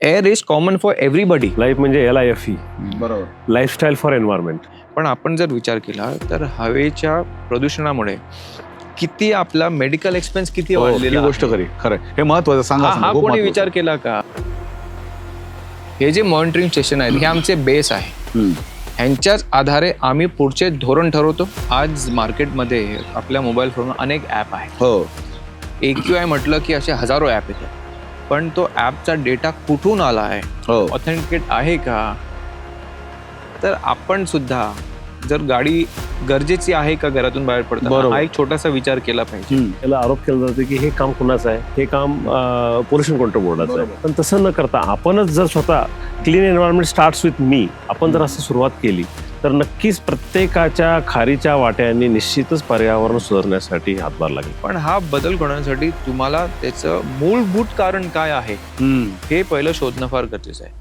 Air is common for everybody. Life म्हणजे LIFE, बरोबर. Lifestyle for environment. पण आपण जर विचार केला तर हवेच्या प्रदूषणामुळे किती आपला मेडिकल एक्सपेन्स किती ही वाढलेला गोष्ट आहे. खरी, खरं हे महत्वाचं सांगा. हा खूप कोणी महत्वाचं. विचार केला का? हे जे मॉनिटरिंग स्टेशन आहेत हे आमचे बेस आहे. हम्म. ह्यांच्याच आधारे आम्ही पुढचे धोरण ठरवतो. आज मार्केटमध्ये आपल्या मोबाईल फोनवर अनेक ॲप आहेत. हो. AQI म्हटलं की असे हजारो ॲप येतात, पण तो ॲपचा डेटा कुठून आला आहे, हो. ऑथेंटिकेट आहे का? तर आपण सुद्धा जर गाडी गरजेची आहे का घरातून बाहेर पडताना, बरोबर. हा एक छोटासा विचार केला पाहिजे. हम्म. याला आरोप केला जातो की हे काम कुणाचं आहे, हे काम पोल्युशन कंट्रोल बोर्डाचं आहे. बरोबर. पण तसं न करता आपणच जर स्वतः clean environment starts with me, आपण जर असं सुरुवात केली तर नक्कीच प्रत्येकाच्या खारीच्या वाट्याने निश्चितच पर्यावरण सुधारण्यासाठी हातभार लागेल. पण हा बदल घडवण्यासाठी तुम्हाला त्याचं मूलभूत कारण काय आहे हम्म. हे पहिलं शोधणं फार गरजेचं आहे.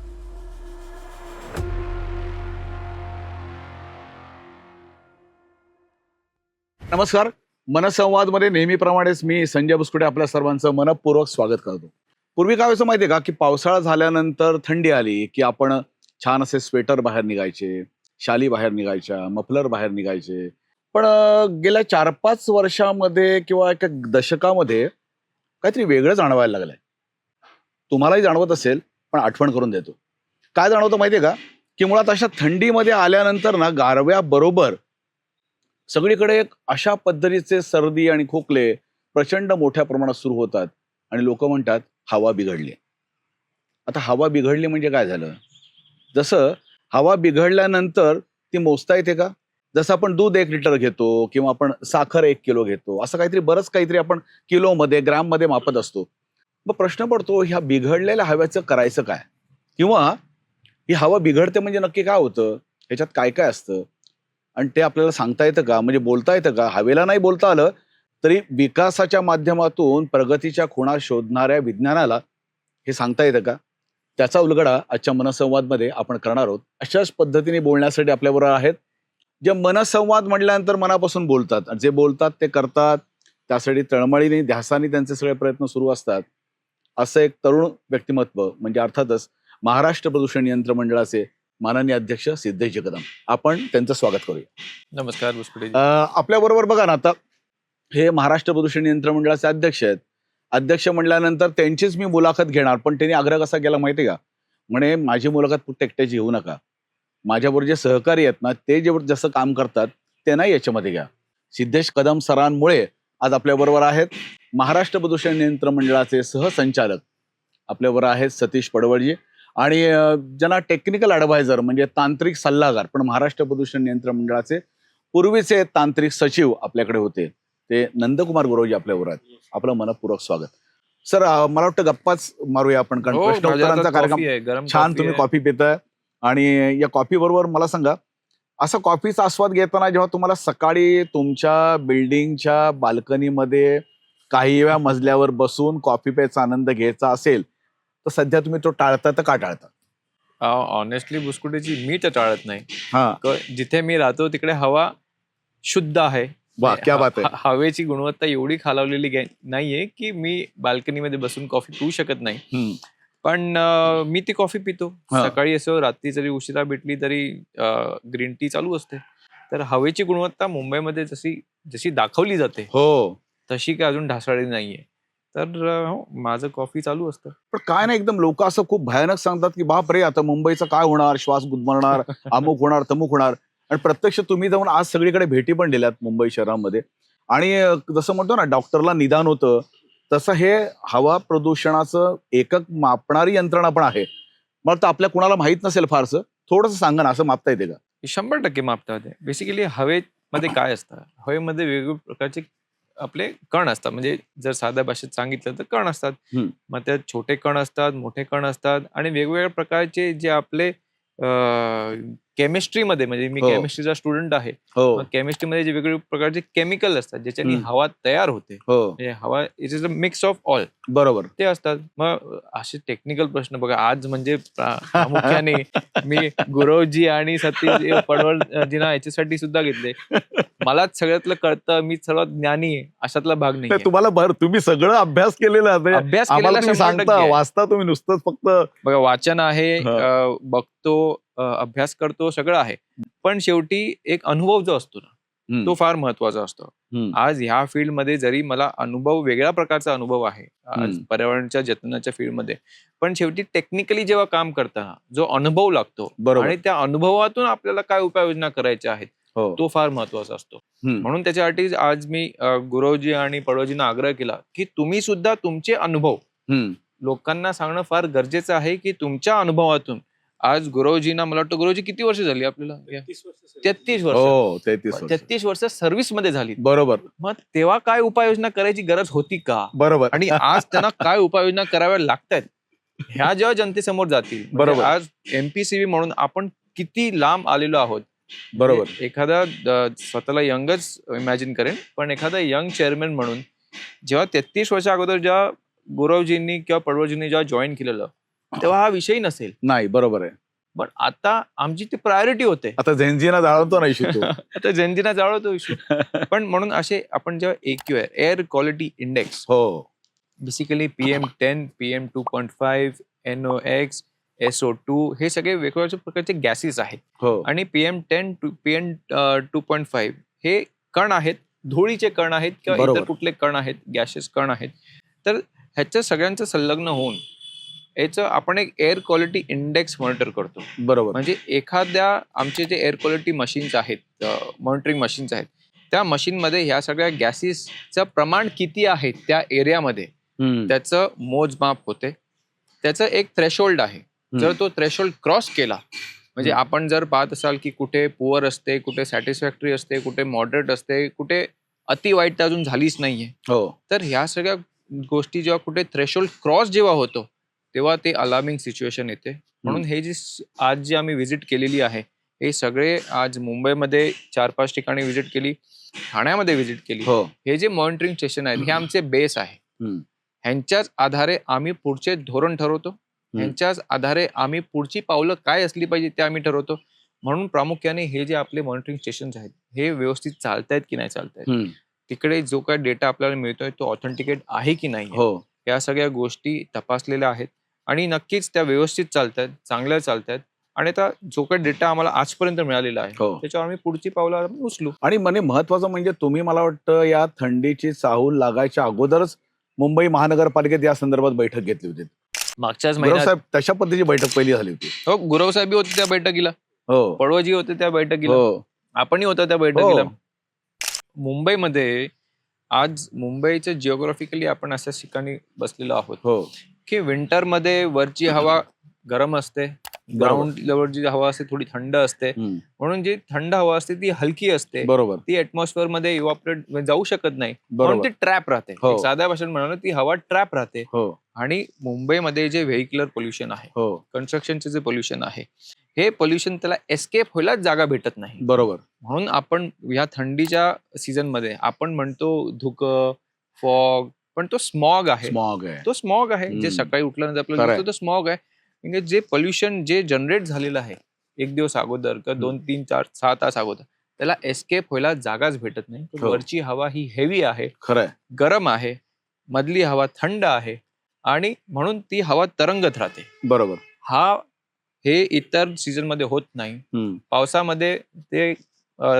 नमस्कार. मनसंवाद मध्ये नेहमीप्रमाणेच मी संजय बुसकुटे आपल्या सर्वांचं मनपूर्वक स्वागत करतो. पूर्वी काय व्हायचं माहितीये का, की पावसाळा झाल्यानंतर थंडी आली की आपण छान असे स्वेटर बाहेर निघायचे, शाली बाहेर निघायच्या, मफलर बाहेर निघायचे. पण गेल्या 4-5 वर्षामध्ये किंवा एका दशकामध्ये काहीतरी वेगळं जाणवायला लागलंय. तुम्हालाही जाणवत असेल, पण आठवण करून देतो. काय जाणवतं माहितीये का, की मुळात अशा थंडीमध्ये आल्यानंतर ना गारव्याबरोबर सगळीकडे एक अशा पद्धतीचे सर्दी आणि खोकले प्रचंड मोठ्या प्रमाणात सुरू होतात आणि लोक म्हणतात हवा बिघडली. आता हवा बिघडली म्हणजे काय झालं? जसं हवा बिघडल्यानंतर ती मोजता येते का? जसं आपण दूध 1 लिटर घेतो किंवा आपण साखर 1 किलो घेतो, असं काहीतरी बरंच काहीतरी आपण किलोमध्ये ग्रॅममध्ये मापत असतो. मग प्रश्न पडतो, ह्या बिघडलेल्या हव्याचं करायचं काय? किंवा ही हवा बिघडते म्हणजे नक्की काय होतं, ह्याच्यात काय काय असतं आणि ते आपल्याला सांगता येतं का? म्हणजे बोलता येतं का? हवेला नाही बोलता आलं तरी विकासाच्या माध्यमातून प्रगतीच्या खुणा शोधणाऱ्या विज्ञानाला हे सांगता येतं का? त्याचा उलगडा आजच्या मनसंवादमध्ये आपण करणार आहोत. अशाच पद्धतीने बोलण्यासाठी आपल्याबरोबर आहेत जे मनसंवाद म्हटल्यानंतर मनापासून बोलतात, आणि जे बोलतात ते करतात, त्यासाठी तळमळीने ध्यासाने त्यांचे सगळे प्रयत्न सुरू असतात. असं एक तरुण व्यक्तिमत्व म्हणजे अर्थातच महाराष्ट्र प्रदूषण नियंत्रण मंडळाचे माननीय अध्यक्ष सिद्धेश जगदम. आपण त्यांचं स्वागत करूया. नमस्कार बुसकुटे. आपल्या बरोबर बघा ना, आता हे महाराष्ट्र प्रदूषण नियंत्रण मंडळाचे अध्यक्ष आहेत. अध्यक्ष म्हणल्यानंतर त्यांचीच मी मुलाखत घेणार, पण त्यांनी आग्रह कसा केला माहिती का? म्हणे माझी मुलाखत फक्त एकट्याची घेऊ नका, माझ्याबरोबर जे सहकारी आहेत ना ते जे जसं काम करतात ते नाही याच्यामध्ये घ्या. सिद्धेश कदम सरांमुळे आज आपल्याबरोबर आहेत महाराष्ट्र प्रदूषण नियंत्रण मंडळाचे सहसंचालक आपल्याबरोबर आहेत सतीश पडवळजी, आणि ज्यांना टेक्निकल ॲडवायझर म्हणजे तांत्रिक सल्लागार पण महाराष्ट्र प्रदूषण नियंत्रण मंडळाचे पूर्वीचे तांत्रिक सचिव आपल्याकडे होते ते नंदकुमार गुरवजी आपल्याबरोबर आहेत. आपलं मनपूर्वक स्वागत. सर, मला वाटतं गप्पाच मारूया आपण, कारण हो, प्रश्न माझ्या उत्तरांचा हातात कार्यक्रम कॉफी आहे, गरम छान. कॉफी तुम्ही आहे. कॉफी पिताय आणि या कॉफी बरोबर मला सांगा, असा कॉफीचा आस्वाद घेताना जेव्हा तुम्हाला सकाळी तुमच्या बिल्डिंगच्या बाल्कनीमध्ये काही वेळा मजल्यावर बसून कॉफी प्यायचा आनंद घ्यायचा असेल तर सध्या तुम्ही तो टाळता तर का टाळता? ऑनेस्टली बुसकुटेची मी तर टाळत नाही. हा, जिथे मी राहतो तिकडे हवा शुद्ध आहे. वाह, क्या बात आहे. हवेची गुणवत्ता एवढी खालावलेली नाहीये की मी बाल्कनीमध्ये बसून कॉफी पिऊ शकत नाही. हम्म. पण मी ती कॉफी पितो. हा. सकाळी असो, रात्री जरी उशिरा भेटली तरी ग्रीन टी चालू असते. तर हवेची गुणवत्ता मुंबईमध्ये जशी जशी दाखवली जाते हो, तशी काय अजून ढासळली नाहीये. तर हो, माझं कॉफी चालू असतं. पण काय नाही, एकदम लोक असं खूप भयानक सांगतात की बाप रे, आता मुंबईचं काय होणार, श्वास गुदमरणार, अमुक होणार तमुक होणार. आणि प्रत्यक्ष तुम्ही जाऊन आज सगळीकडे भेटी पण दिल्यात मुंबई शहरामध्ये, आणि जसं म्हणतो ना डॉक्टरला निदान होतं तसं हे हवा प्रदूषणाचं एकक मापणारी यंत्रणा पण आहे. मग तर आपल्या कुणाला माहित नसेल फारसं, थोडंसं सांगा ना, असं मापता येते का? 100% मापता येते. बेसिकली हवेमध्ये काय असतं, हवेमध्ये वेगवेगळ्या प्रकारचे आपले कण असतात. म्हणजे जर साध्या भाषेत सांगितलं तर कण असतात. मग त्यात छोटे कण असतात, मोठे कण असतात, आणि वेगवेगळ्या प्रकारचे जे आपले केमिस्ट्रीमध्ये, म्हणजे मी हो. केमिस्ट्रीचा स्टुडंट आहे, हो मग केमिस्ट्रीमध्ये जे वेगवेगळे प्रकारचे केमिकल असतात ज्याच्याने हम्म. हवा तयार होते, हो म्हणजे हवा it is a mix of all, बरोबर. ते असतात. मग असे टेक्निकल प्रश्न बघा आज म्हणजे प्रामुख्याने मी गुरवजी आणि सतीश पडवळजींना याच्यासाठी सुद्धा घेतले. मलाच सगळ्यातलं कळतं, मी सर्वात ज्ञानी आहे अशातला भाग नाही, नाही. तुम्हाला तुम्ही सगळं अभ्यास केलेला आहे. अभ्यास आम्हाला केलेला तुम्ही 100% सांगता, आहे. वाचता तुम्ही नुसतंच फक्त. बघा वाचन आहे, हा. बघतो, अभ्यास करतो, सगळं आहे. पण शेवटी एक अनुभव जो असतो ना, हम्म. तो फार महत्वाचा असतो. हम्म. आज ह्या फील्डमध्ये जरी मला अनुभव, वेगळ्या प्रकारचा अनुभव आहे आज पर्यावरणाच्या जतनाच्या फील्डमध्ये, पण शेवटी टेक्निकली जेव्हा काम करताना जो अनुभव लागतो बरोबर. आणि त्या अनुभवातून आपल्याला काय उपाययोजना करायच्या आहेत हो. तो फार महत्वाचा असतो. हम्म. म्हणून त्याच्यासाठी आज मी गुरवजी आणि पडवळजींना आग्रह केला की तुम्ही सुद्धा तुमचे अनुभव हम्म. लोकांना सांगणं फार गरजेचं आहे, की तुमच्या अनुभवातून आज गुरवजींना, मला वाटतं गुरवजी किती वर्ष झाली आपल्याला? 33 वर्ष. हो 33 वर्ष. 33 वर्ष सर्व्हिस मध्ये झाली. बरोबर मग तेव्हा काय उपाययोजना करायची गरज होती का? बरोबर. आणि आज त्यांना काय उपाययोजना कराव्या लागतायत ह्या जेव्हा जनतेसमोर जातील, म्हणजे बरोबर. आज एमपीसीबी म्हणून आपण किती लांब आलेलो आहोत. बरोबर. म्हणजे एखादा स्वतःला यंगच इमॅजिन करेन, पण एखादा यंग चेअरमॅन म्हणून जेव्हा 33 वर्षा अगोदर जेव्हा गुरवजींनी किंवा पडवळजींनी जेव्हा जॉईन केलेलं, तेव्हा हा विषय नसेल. नाही, बरोबर आहे. पण आता आमची ती प्रायोरिटी होते. आता झेंझीना जाळवतो नाही शिकतो. आता जनतेना जाळवतो इश्यू. पण म्हणून असे आपण जेव्हा AQI, एअर क्वालिटी इंडेक्स, हो basically PM10, PM2.5, NOx, SO2 हे सगळे वेगवेगळ्या प्रकारचे गॅसेस आहेत. हो आणि PM10 PM2.5 हे कण आहेत, धुळीचे कण आहेत किंवा बरोबर. इतर कुठले कण आहेत, गॅसेस कण आहेत. तर ह्याचं सगळ्यांचं संलग्न होऊन याचं आपण एक एअर क्वालिटी इंडेक्स मॉनिटर करतो. बरोबर. म्हणजे एखाद्या आमचे जे एअर क्वालिटी मशीन्स आहेत, मॉनिटरिंग मशीन्स आहेत, त्या मशीनमध्ये ह्या सगळ्या गॅसेसचं प्रमाण किती आहे त्या एरियामध्ये हम्म. त्याचं मोजमाप होते. त्याचं एक थ्रेशोल्ड आहे. जर तो थ्रेशोल्ड क्रॉस केला, म्हणजे आपण जर पाहत असाल की कुठे पुअर असते, कुठे सॅटिस्फॅक्टरी असते, कुठे मॉडरेट असते, कुठे अति वाईट तर अजून झालीच नाहीये. हो तर ह्या सगळ्या गोष्टी जेव्हा कुठे थ्रेशोल्ड क्रॉस जेव्हा होतो तेव्हा ते अलार्मिंग सिच्युएशन येते. म्हणून हे जी आज जी आम्ही व्हिजिट केलेली आहे, हे सगळे आज मुंबईमध्ये 4-5 ठिकाणी व्हिजिट केली, ठाण्यामध्ये व्हिजिट केली. हो हे जे मॉनिटरिंग स्टेशन आहेत हे आमचे बेस आहे. हम्म. ह्यांच्याच आधारे आम्ही पुढचे धोरण ठरवतो. ह्यांच्याच आधारे आम्ही पुढची पावलं काय असली पाहिजे ते आम्ही ठरवतो. म्हणून प्रामुख्याने हे जे आपले मॉनिटरिंग स्टेशन आहेत हे व्यवस्थित चालतायत की नाही चालतायत, हम्म. तिकडे जो काही डेटा आपल्याला मिळतोय तो ऑथेंटिकेट आहे की नाही, हो या सगळ्या गोष्टी तपासलेल्या आहेत आणि नक्कीच त्या व्यवस्थित चालतायत, चांगल्या चालतायत. आणि आता जो काही डेटा आम्हाला आजपर्यंत मिळालेला आहे हो. त्याच्यावर आम्ही पुढची पावलं आम्ही उचलू. आणि म्हणजे महत्वाचं म्हणजे तुम्ही, मला वाटतं या थंडीची चाहूल लागायच्या अगोदरच मुंबई महानगरपालिकेत या संदर्भात बैठक घेतली होती. मागच्याच गुरव महिन्यात साहेब तशा पद्धतीची बैठक पहिली झाली होती. हो, गुरव साहेब होते त्या बैठकीला, हो पडवळजी होते त्या बैठकीला, हो आपणही होतो त्या बैठकीला. हो. मुंबईमध्ये आज मुंबईचं जिओग्राफिकली आपण अशाच ठिकाणी बसलेलो आहोत हो की विंटरमध्ये वरची हवा गरम असते, ग्राउंड लेवलची हवा असते थोडी थंड असते. हम्म. म्हणून जी थंड हवा असते ती हलकी असते, बरोबर ती ऍटमॉस्फिअर मध्ये इव्हॉपरेट जाऊ शकत नाही, बरोबर. म्हणून ती ट्रॅप राहते. हो. एक साध्या भाषेत म्हणाल ती हवा ट्रॅप राहते. हो आणि मुंबईमध्ये जे व्हेइक्युलर पोल्युशन आहे, हो कन्स्ट्रक्शनचे जे पोल्युशन आहे, हे पोल्युशन त्याला एस्केप व्हायलाच जागा भेटत नाही. बरोबर. म्हणून आपण ह्या थंडीच्या सीझन मध्ये आपण म्हणतो धुकं, फॉग, पण तो स्मॉग आहे. स्मॉग आहे. तो स्मॉग आहे हम्म. जे सकाळी उठल्यानंतर आपल्याला खरंय. दिसतो, तो स्मॉग आहे. म्हणजे जे पोल्युशन जे जनरेट झालेलं आहे एक दिवस अगोदर किंवा 2, 3, 4, 6 तास अगोदर, त्याला एस्केप व्हायला जागाच भेटत नाही. हो. वरची हवा ही हेवी आहे, खरंय. गरम आहे, मधली हवा थंड आहे आणि म्हणून ती हवा तरंगत राहते. बरोबर. हे इतर सीझन मध्ये होत नाही. हम्म. पावसामध्ये ते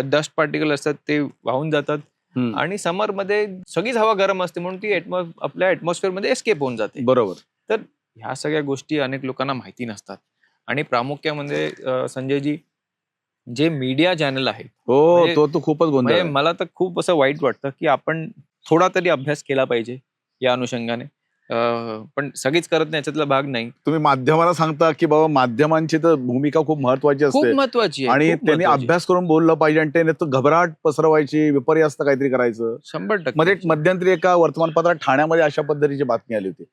डस्ट पार्टिकल असतात ते वाहून जातात हम्म. आणि समर मध्ये सगळीच हवा गरम असते म्हणून ती आपल्या ऍटमॉस्फिअर मध्ये एस्केप होऊन जाते. बरोबर. तर ह्या सगळ्या गोष्टी अनेक लोकांना माहिती नसतात. आणि प्रामुख्यामध्ये संजयजी, जे मीडिया चॅनल आहेत, हो म्हणजे- तो खूपच गोंधळ म्हणजे आहे. मला तर खूप असं वाईट वाटतं की आपण थोडा तरी अभ्यास केला पाहिजे या अनुषंगाने. पण सगळीच करत नाही, याच्यातला भाग नाही. तुम्ही माध्यमाला सांगता की बाबा माध्यमांची तर भूमिका खूप महत्वाची खूप असते महत्वाची आहे, आणि खूप त्यांनी महत्त्वाची. अभ्यास करून बोललं पाहिजे आणि त्याने तो घबराट पसरवायची, विपर्यास्त काहीतरी करायचं. 100%. मध्ये मध्यंतरी एका वर्तमानपत्रात ठाण्यामध्ये अशा पद्धतीची बातमी आली होती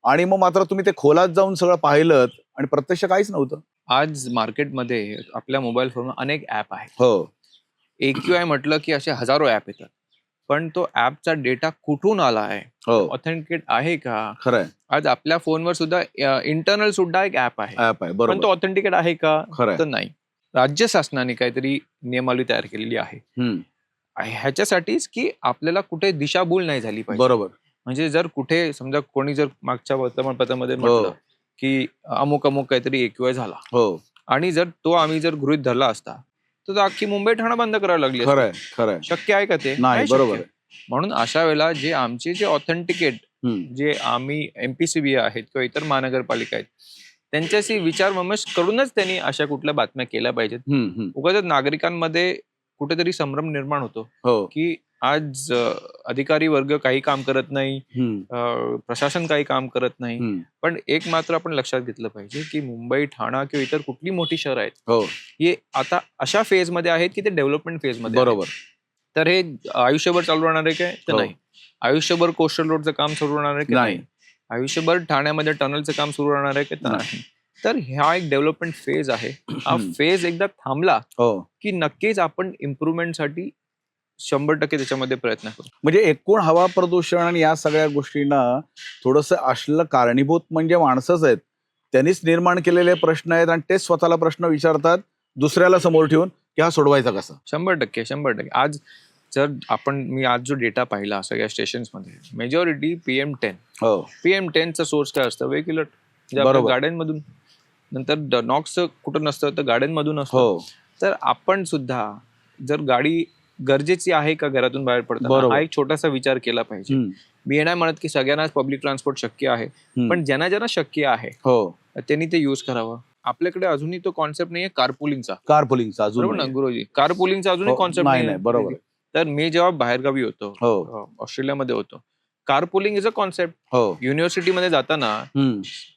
आणि मग मात्र तुम्ही ते खोलात जाऊन सगळं पाहिलं आणि प्रत्यक्ष काहीच नव्हतं. आज मार्केटमध्ये आपल्या मोबाईल फोनवर अनेक ऍप आहेत. हो AQI म्हटलं की असे हजारो ऍप येतात, पण तो ऍपचा डेटा कुठून आला आहे, हो ऑथेंटिकेट आहे का? खरंय. आज आपल्या फोनवर सुद्धा इंटरनल सुद्धा एक ऍप आहे, ऍप आहे पण बरोबर. तो ऑथेंटिकेट आहे का? खरंय. तर नाही. राज्य शासनाने काहीतरी नियमावली तयार केलेली आहे हम्म, ह्याच्यासाठीच की आपल्याला कुठे दिशाभूल नाही झाली पाहिजे. बरोबर. म्हणजे जर कुठे समजा कोणी जर मागच्या वर्तमानपत्रामध्ये हो. म्हटलं की अमुक अमुक काहीतरी AQI झाला हो आणि जर तो आम्ही जर गृहीत धरला असता तर अख्खी मुंबई ठाणा बंद करावी लागली असती. खरंय खरंय. शक्य आहे का ते? नाही शक्य. बरोबर आहे. म्हणून अशा वेळेला जे आमचे जे ऑथेंटिकेट हम्म, जे आम्ही MPCB आहेत किंवा इतर महानगरपालिका आहेत त्यांच्याशी विचार विमर्श करूनच त्यांनी अशा कुठल्या बातम्या केल्या पाहिजेत. उगाच नागरिकांमध्ये कुठेतरी संभ्रम निर्माण होतो हो की आज अधिकारी वर्ग काही काम करत नाही, प्रशासन काही काम करत नाही. पण एक मात्र आपण लक्षात घेतलं पाहिजे की मुंबई, ठाणा किंवा इतर कुठली मोठी शहरं आहेत हो हे आता अशा फेज मध्ये आहेत की ते डेव्हलपमेंट फेज मध्ये आहेत. बरोबर. तर हे आयुष्यभर चालू राहणार आहे काय? तर हो. नाही. आयुष्यभर कोस्टल रोडचं काम सुरू राहणार आहे की नाही. नाही? आयुष्यभर ठाण्यामध्ये टनलचं काम सुरू राहणार आहे की तर नाही? तर हा एक डेव्हलपमेंट फेज आहे. हा फेज एकदा थांबला हो की नक्कीच आपण इम्प्रुव्हमेंटसाठी 100% त्याच्यामध्ये प्रयत्न करू. म्हणजे एकूण हवा प्रदूषण आणि या सगळ्या गोष्टींना थोडंसं असलेलं कारणीभूत म्हणजे माणसंच आहेत. त्यांनीच निर्माण केलेले प्रश्न आहेत आणि तेच स्वतःला प्रश्न विचारतात दुसऱ्याला समोर ठेवून की हा सोडवायचा कसा. 100%. आज जर मी आज जो डेटा पाहिला सगळ्या स्टेशन्स मध्ये मेजॉरिटी PM10. हो PM10चा सोर्स काय असतं? व्हेक्युलर, म्हणजे आपल्या बरोबर. गाड्यांमधून. नंतर नॉक्स कुठं नसतं तर गाड्यांमधून असतं. हो तर आपण सुद्धा जर गाडी गरजेची आहे का घरातून बाहेर पडताना बरोबर. हा एक छोटासा विचार केला पाहिजे. मी हे नाही म्हणत की सगळ्यांनाच पब्लिक ट्रान्सपोर्ट शक्य आहे, पण ज्यांना ज्यांना शक्य आहे हो त्यांनी ते युज करावं. आपल्याकडे अजूनही तो कॉन्सेप्ट नाहीये कारपुलिंगचा. कारपुलिंगचा अजून बरोबर ना नाहीये. गुरुजी? कारपुलिंगचा अजूनही हो, कॉन्सेप्ट नाही बरोबर आहे. तर मी जेव्हा बाहेरगावी होतो, हो ऑस्ट्रेलियामध्ये होतो, कारपुलिंग इज अ कॉन्सेप्ट. हो युनिव्हर्सिटीमध्ये जाताना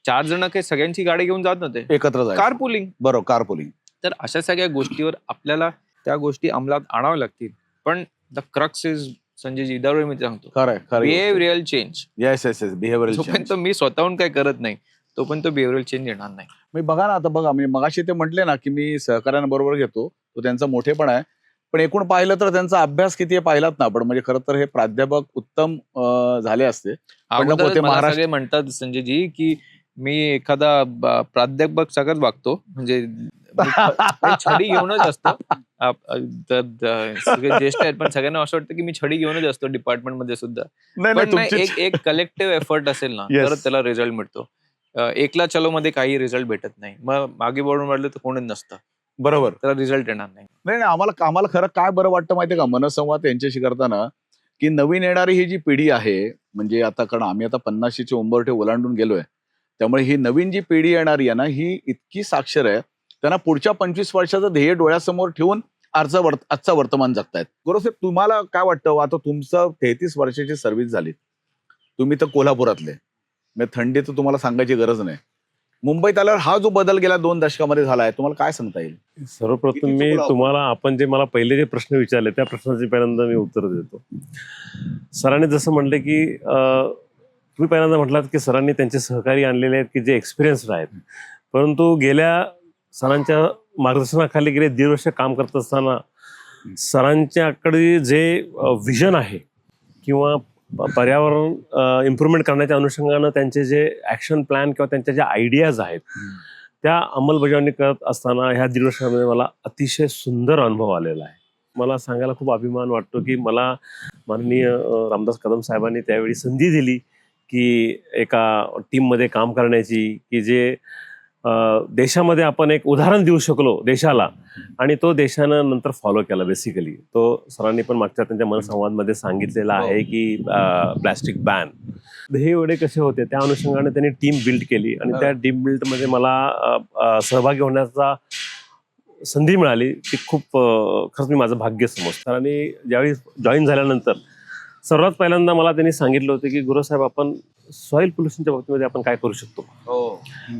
4 जण काही सगळ्यांची गाडी घेऊन जात नव्हते, एकत्र जायचं. कारपुलिंग. बरोबर कारपुलिंग. तर अशा सगळ्या गोष्टीवर आपल्याला त्या गोष्टी अंमलात आणाव्या लागतील. पण द क्रक्स इज संजयजी, दरवेळी मी सांगतो, खरंय खरं. Behavioural change. Yes yes yes behavioural change. जोपर्यंत मी स्वतःहून काय करत नाही तोपर्यंत बिहेवियरल चेंज येणार नाही. मी बघा ना आता बघा म्हणजे मगाशी ते म्हटले ना की मी सहकार्यांबरोबर घेतो तो त्यांचा मोठेपणा आहे, पण एकूण पाहिलं तर त्यांचा अभ्यास किती आहे पाहिलात ना आपण. म्हणजे खरं तर हे प्राध्यापक उत्तम झाले असते. अगोदरच पोते मला महाराष्ट्र- सगळे म्हणतात संजयजी की मी एखादा प्राध्यापक सगळंच वागतो, म्हणजे मी छडी घेऊनच असतो. सगळे ज्येष्ठ आहेत पण सगळ्यांना असं वाटतं की मी छडी घेऊनच असतो डिपार्टमेंट मध्ये सुद्धा. नाही, पण नाही, तुमची- एक कलेक्टिव्ह एफर्ट असेल ना Yes. तर त्याला रिझल्ट मिळतो. एकला चलो मध्ये काही रिझल्ट भेटत नाही, मग मागे वळून वाढलं तर कोणीच नसतं, बरोबर. त्याला रिझल्ट येणार नाही. नाही नाही आम्हाला खरं काय बरं वाटतं माहितीये का मनसंवाद यांच्याशी करताना की नवीन येणारी ही जी पिढी आहे म्हणजे आता कारण आम्ही आता 50ची उंबरठे ओलांडून गेलोय, त्यामुळे ही नवीन जी पिढी येणारी आहे ना ही इतकी साक्षर आहे, त्यांना पुढच्या 25 वर्षाचं ध्येय डोळ्यासमोर ठेवून आजचं वर्तमान जगतायत. गुरुसाहेब तुम्हाला काय वाटतं? आता तुमचं 33 वर्षाची सर्व्हिस झाली, तुम्ही तर कोल्हापुरातले, म्हणजे थंडी तर तुम्हाला सांगायची गरज नाही. मुंबईत आल्यावर हा जो बदल गेला 2 दशकामध्ये झालाय तुम्हाला काय सांगता येईल? सर्वप्रथम किती मी चुकलो तुम्हाला आपण जे मला पहिले जे प्रश्न विचारले त्या प्रश्नाचे पहिल्यांदा मी उत्तर देतो. सरांनी जसं म्हणले की तुम्ही पहिल्यांदा म्हटलात की सरांनी त्यांचे सहकारी आणलेले आहेत की जे एक्सपिरियन्स्ड आहेत, परंतु गेल्या सरांच्या मार्गदर्शनाखाली गेले 1.5 वर्ष काम करत असताना सरांच्याकडे जे विजन आहे किंवा पर्यावरण इम्प्रुव्हमेंट करण्याच्या अनुषंगानं त्यांचे जे ॲक्शन प्लॅन किंवा त्यांच्या ज्या आयडियाज आहेत त्या अंमलबजावणी करत असताना ह्या 1.5 वर्षामध्ये मला अतिशय सुंदर अनुभव आलेला आहे. मला सांगायला खूप अभिमान वाटतो की मला माननीय रामदास कदम साहेबांनी त्यावेळी संधी दिली की एका टीममध्ये काम करण्याची, की जे देशामध्ये आपण एक उदाहरण देऊ शकलो देशाला, आणि तो देशानं नंतर फॉलो केला. बेसिकली तो सरांनी पण मागच्या त्यांच्या मनसंवादमध्ये सांगितलेला आहे की प्लॅस्टिक बॅन हे एवढे कसे होते त्या अनुषंगाने त्यांनी टीम बिल्ड केली आणि त्या टीम बिल्डमध्ये मला सहभागी होण्याचा संधी मिळाली. ती खूप खरंच मी माझं भाग्य समजतो. सरांनी ज्यावेळी जॉईन झाल्यानंतर सर्वात पहिल्यांदा मला त्यांनी सांगितलं होतं की गुरुसाहेब आपण सॉइल पोल्युशनच्या बाबतीमध्ये आपण काय करू शकतो,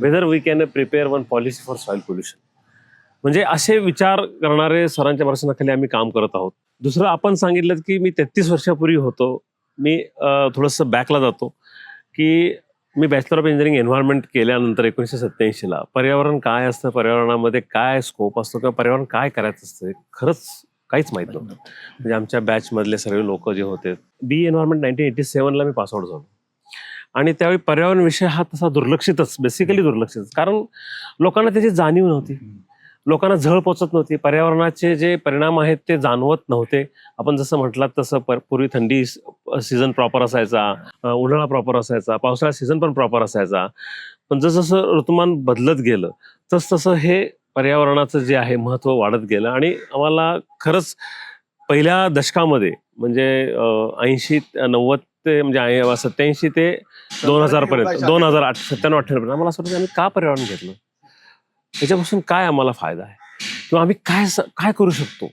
whether we can prepare one policy for soil pollution. म्हणजे असे विचार करणारे सरांच्या मार्गदर्शनाखाली आम्ही काम करत आहोत. दुसरं आपण सांगितलं की मी 33 वर्षापूर्वी होतो, मी थोडंसं बॅकला जातो की मी बॅचलर ऑफ इंजिनिअरिंग एन्व्हायरमेंट केल्यानंतर 1987ला पर्यावरण काय असतं, पर्यावरणामध्ये काय स्कोप असतो किंवा पर्यावरण काय करायचं असतं हे खरंच काहीच माहीत नव्हतं. म्हणजे आमच्या बॅचमधले सर्व लोक जे होते, बी एन्व्हायरमेंट 1987ला मी पासआउट झालो आणि त्यावेळी पर्यावरण विषय हा तसा दुर्लक्षितच, बेसिकली दुर्लक्षितच, कारण लोकांना त्याची जाणीव नव्हती, लोकांना झळ पोचत नव्हती, पर्यावरणाचे जे परिणाम आहेत ते जाणवत नव्हते. आपण जसं म्हटलात तसं पूर्वी थंडी सीझन प्रॉपर असायचा, उन्हाळा प्रॉपर असायचा, पावसाळा सीझन पण प्रॉपर असायचा. पण जसं ऋतुमान बदलत गेलं तसं हे पर्यावरणाचं जे आहे महत्त्व वाढत गेलं आणि आम्हाला खरंच पहिल्या दशकामध्ये म्हणजे 80-90 ते म्हणजे 87 ते 2000 पर्यंत, 2008 97-98 पर्यंत आम्हाला असं वाटतं आम्ही का पर्यावरण घेतलं, त्याच्यापासून काय आम्हाला फायदा आहे किंवा आम्ही काय करू शकतो.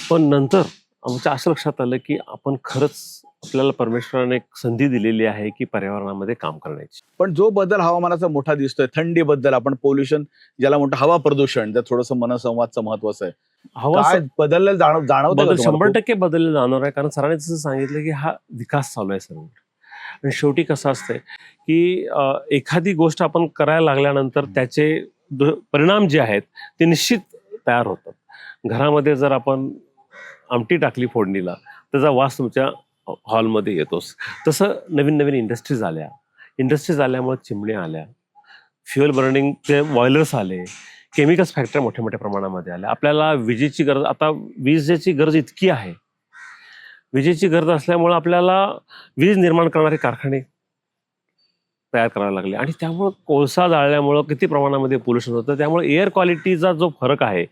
पण नंतर आमच्या असं लक्षात आलं की आपण खरंच, आपल्याला परमेश्वराने एक संधी दिलेली आहे की पर्यावरणामध्ये काम करण्याची. पण जो बदल हवामानाचा मोठा दिसतोय, थंडीबद्दल आपण पोल्युशन ज्याला म्हणतो, हवा प्रदूषण, त्यात थोडंसं मनसंवादचं महत्वाचं आहे. हवा काय बदललेलं जाणवतं बदल का तुम्हाला? 100% बदलले जाणार आहे, कारण सरांनी जसं सांगितलं की हा विकास चालू आहे सर्व. आणि शेवटी कसं असतंय की एखादी गोष्ट आपण करायला लागल्यानंतर त्याचे परिणाम जे आहेत ते निश्चित तयार होतात. घरामध्ये जर आपण आमटी टाकली फोडणीला, त्याचा वास तुमच्या हॉलमध्ये येतोच. तसं नवीन नवीन इंडस्ट्रीज आल्यामुळे चिमण्या आल्या, फ्युएल बर्निंगचे बॉयलर्स आले, केमिकल्स फॅक्टरी मोठ्या मोठ्या प्रमाणामध्ये आल्या. आपल्याला विजेची गरज, आता विजेची गरज इतकी आहे, विजेची गरज असल्यामुळे आपल्याला वीज निर्माण करणारे कारखाने तयार करायला लागले आणि त्यामुळं कोळसा जाळल्यामुळं किती प्रमाणामध्ये पोल्युशन होतं. त्यामुळे एअर क्वालिटीचा जो फरक आहे,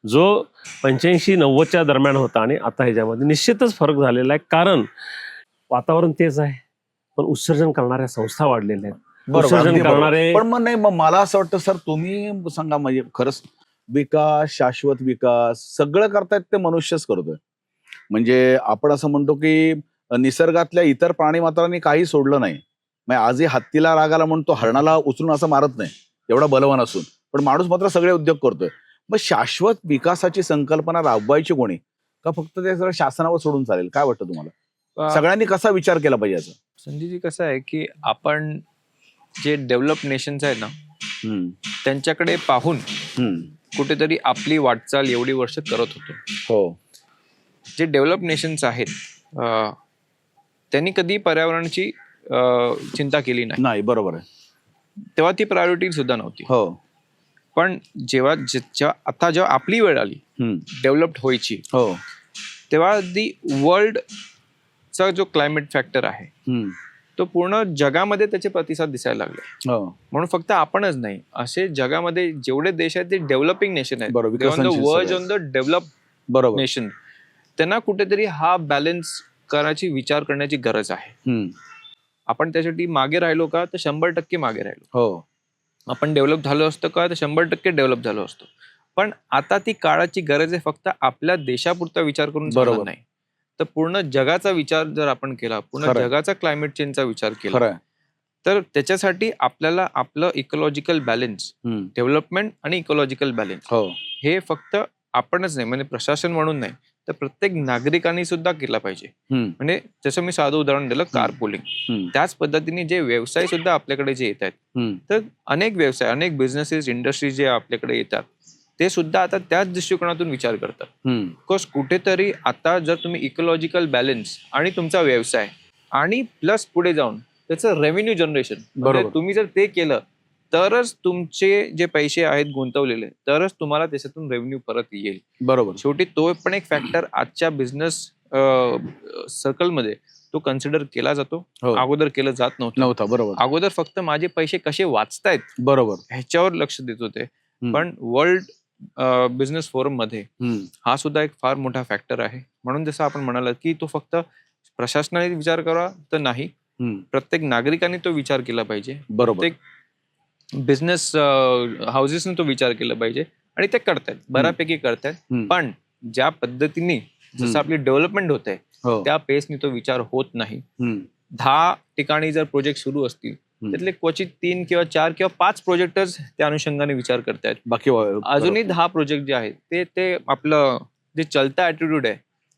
जो 85-90च्या दरम्यान होता आणि आता ह्याच्यामध्ये निश्चितच फरक झालेला आहे. कारण वातावरण तेच आहे, पण उत्सर्जन करणाऱ्या संस्था वाढलेल्या आहेत. बरोबर, उत्सर्जन अगदी बरोबर. करणारे पण मग नाही, मग मला असं वाटतं सर, तुम्ही सांगा, म्हणजे खरंच विकास, शाश्वत विकास सगळं करतायत ते मनुष्यच करतोय. म्हणजे आपण असं म्हणतो की निसर्गातल्या इतर प्राणी मात्रांनी काही सोडलं नाही. म्हणजे आजही हत्तीला राग आला म्हणून तो हरणाला उचलून असं मारत नाही, एवढा बलवान असून, पण माणूस मात्र सगळे उद्योग करतोय. मग शाश्वत विकासाची संकल्पना राबवायची कोणी, का फक्त ते जरा शासनावर सोडून चालेल? काय वाटतं तुम्हाला? सगळ्यांनी कसा विचार केला पाहिजे याचा? संजयजी, कसं आहे की आपण जे डेव्हलप नेशन्स आहेत ना, त्यांच्याकडे पाहून कुठेतरी आपली वाटचाल एवढी वर्ष करत होतो. हो. जे डेव्हलप नेशन्स आहेत त्यांनी कधी पर्यावरणाची चिंता केली नाही. बरोबर आहे. तेव्हा ती प्रायोरिटी सुद्धा नव्हती. हो. पण जेव्हा आपली वेळ आली डेव्हलप्ड व्हायची, हो, तेव्हा दी वर्ल्डचा जो क्लायमेट फॅक्टर आहे तो पूर्ण जगामध्ये त्याचे प्रतिसाद दिसायला लागले. म्हणून फक्त आपणच नाही, असे जगामध्ये जेवढे देश आहेत ते डेव्हलपिंग नेशन आहेत, वर्ज ऑन द डेव्हलप बरोबर नेशन, त्यांना कुठेतरी हा बॅलन्स करायची विचार करण्याची गरज आहे. आपण त्यासाठी मागे राहिलो का, तर 100% मागे राहिलो. हो. आपण डेव्हलप झालो असतो का, तर 100% डेव्हलप झालो असतो. पण आता ती काळाची गरज आहे. फक्त आपल्या देशापुरता विचार करून चालणार नाही, तर पूर्ण जगाचा विचार जर आपण केला, पूर्ण जगाचा क्लायमेट चेंजचा विचार केला, तर त्याच्यासाठी आपल्याला आपलं इकोलॉजिकल बॅलन्स, डेव्हलपमेंट आणि इकोलॉजिकल बॅलन्स हे फक्त आपणच नाही, म्हणजे प्रशासन म्हणून नाही, तर प्रत्येक नागरिकांनी सुद्धा केला पाहिजे. म्हणजे जसं मी साधं उदाहरण दिलं, कार पुलिंग, त्याच पद्धतीने जे व्यवसाय सुद्धा आपल्याकडे जे येत आहेत, तर अनेक व्यवसाय, अनेक बिझनेसेस, इंडस्ट्रीज जे आपल्याकडे येतात, ते सुद्धा आता त्याच दृष्टिकोनातून विचार करतात. बिकॉज कुठेतरी आता जर तुम्ही इकोलॉजिकल बॅलन्स आणि तुमचा व्यवसाय आणि प्लस पुढे जाऊन त्याचं रेव्हेन्यू जनरेशन, तुम्ही जर ते केलं तरच तुमचे जे पैसे आहेत गुंतवलेले, तरच तुम्हाला त्याच्यातून रेव्हेन्यू परत येईल. बरोबर. शेवटी तो पण एक फॅक्टर आजच्या बिझनेस सर्कलमध्ये तो कन्सिडर केला जातो. अगोदर केलं जात नव्हता. बरोबर. अगोदर फक्त माझे पैसे कसे वाचतायत, बरोबर, ह्याच्यावर लक्ष देत होते. पण वर्ल्ड बिझनेस फोरम मध्ये हा सुद्धा एक फार मोठा फॅक्टर आहे. म्हणून जसं आपण म्हणाल की तो फक्त प्रशासनाने विचार करा तर नाही, प्रत्येक नागरिकांनी तो विचार केला पाहिजे. प्रत्येक बिझनेस हाऊसेसने तो विचार केला पाहिजे आणि ते करतायत, बऱ्यापैकी करतायत. पण ज्या पद्धतीने जसं आपली डेव्हलपमेंट होत आहे, त्या पेसनी तो विचार होत नाही. 10 ठिकाणी जर प्रोजेक्ट सुरू असतील, त्यातले क्वचित 3 किंवा 4 किंवा 5 प्रोजेक्टर्स त्या अनुषंगाने विचार करतायत. बाकी अजूनही 10 प्रोजेक्ट जे आहेत ते आपलं जे चलता ऍटिट्यूड आहे,